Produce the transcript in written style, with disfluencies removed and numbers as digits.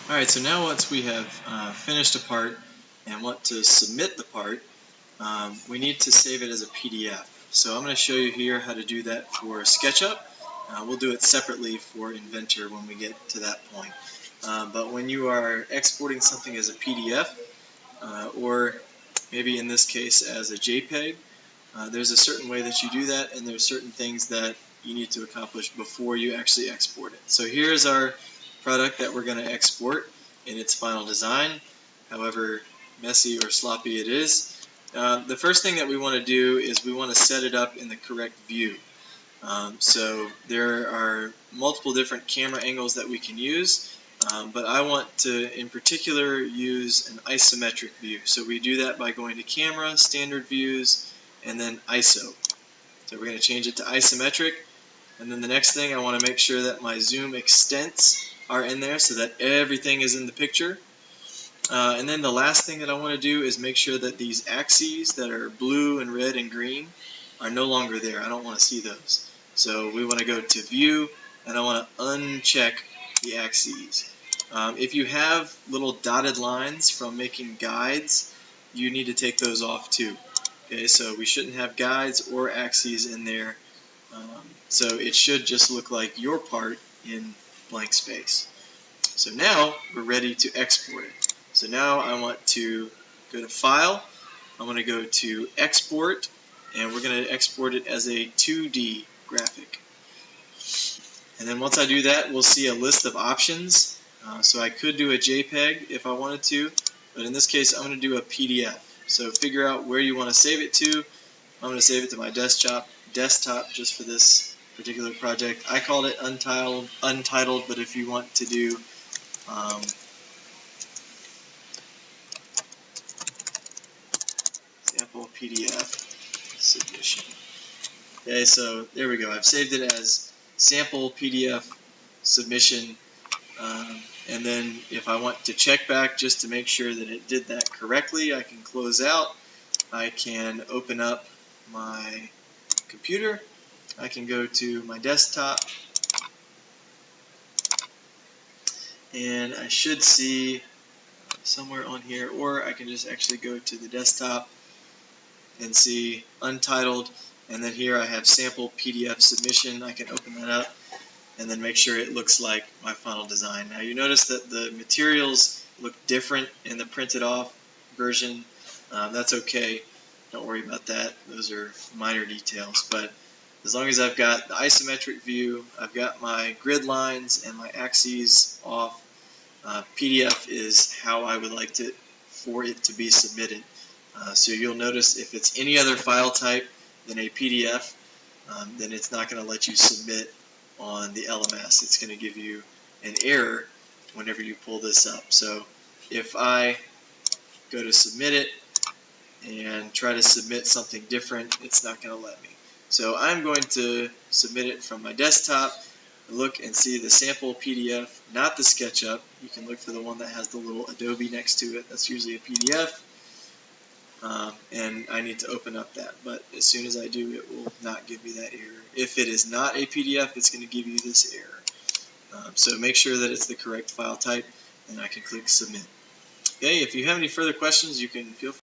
Alright, so now once we have finished a part and want to submit the part, we need to save it as a PDF. So I'm going to show you here how to do that for SketchUp. We'll do it separately for Inventor when we get to that point. But when you are exporting something as a PDF, or maybe in this case as a JPEG, there's a certain way that you do that, and there's certain things that you need to accomplish before you actually export it. So here's our product that we're going to export in its final design, however messy or sloppy it is. The first thing that we want to do is we want to set it up in the correct view. So there are multiple different camera angles that we can use, but I want to in particular use an isometric view. So we do that by going to Camera, Standard Views, and then ISO. So we're going to change it to isometric, and then the next thing, I want to make sure that my zoom extents are in there so that everything is in the picture. And then the last thing that I want to do is make sure that these axes that are blue and red and green are no longer there. I don't want to see those. So we want to go to View, and I want to uncheck the axes. If you have little dotted lines from making guides, you need to take those off too. Okay, so we shouldn't have guides or axes in there. So it should just look like your part in blank space. So now we're ready to export it. So now I want to go to File, I want to go to Export, and we're going to export it as a 2D graphic. And then once I do that, we'll see a list of options. So I could do a JPEG if I wanted to, but in this case I'm going to do a PDF. So figure out where you want to save it to. I'm going to save it to my desktop just for this particular project. I called it untitled, but if you want to do sample PDF submission. Okay, so there we go. I've saved it as sample PDF submission, and then if I want to check back just to make sure that it did that correctly, I can close out. I can open up my computer. I can go to my desktop, and I should see somewhere on here, or I can just actually go to the desktop and see untitled, and then here I have sample PDF submission. I can open that up and then make sure it looks like my final design. Now you notice that the materials look different in the printed off version. That's okay, don't worry about that, those are minor details, but as long as I've got the isometric view, I've got my grid lines and my axes off, PDF is how I would like for it to be submitted. So you'll notice if it's any other file type than a PDF, then it's not going to let you submit on the LMS. It's going to give you an error whenever you pull this up. So if I go to submit it and try to submit something different, it's not going to let me. So I'm going to submit it from my desktop, look and see the sample PDF, not the SketchUp. You can look for the one that has the little Adobe next to it. That's usually a PDF. And I need to open up that, but as soon as I do, it will not give me that error. If it is not a PDF, it's going to give you this error. So make sure that it's the correct file type, and I can click Submit. Okay, if you have any further questions, you can feel free